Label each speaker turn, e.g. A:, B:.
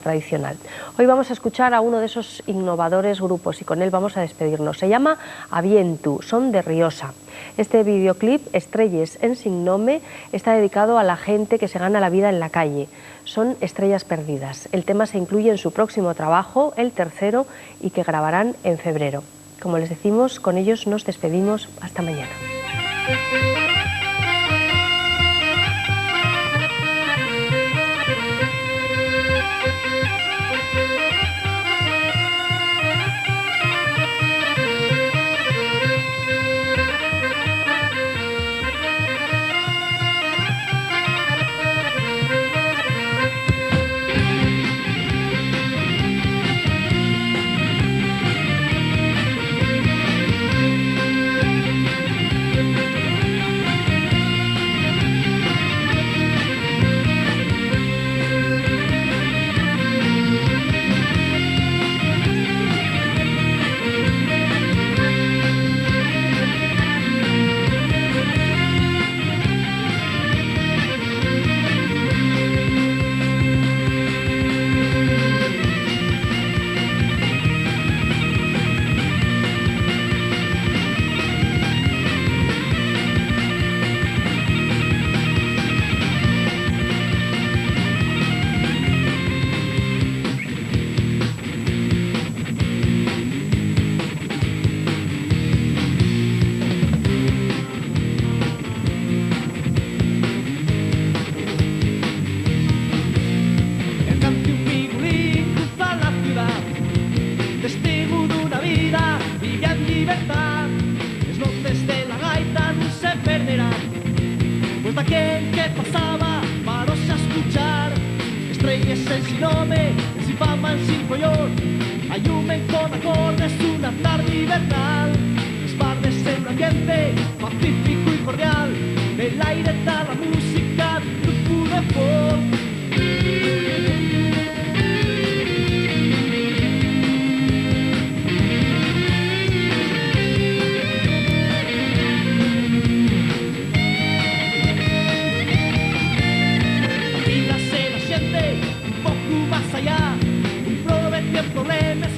A: tradicional. Hoy vamos a escuchar a uno de esos innovadores grupos y con él vamos a despedirnos. Se llama Avientu, son de Riosa. Este videoclip, Estrelles en Sin Nome, está dedicado a la gente que se gana la vida en la calle. Son estrellas perdidas. El tema se incluye en su próximo trabajo, el tercero, y que grabarán en febrero. Como les decimos, con ellos nos despedimos. Hasta mañana.
B: Pues aquel que pasaba paróse a escuchar estrellas en Sin Nome, sin fama, sin follón. Ayumen con acordes una tarde invernal, espardece un ambiente pacífico y cordial. El aire está la música de un puro folk. Más allá, un prove que problemas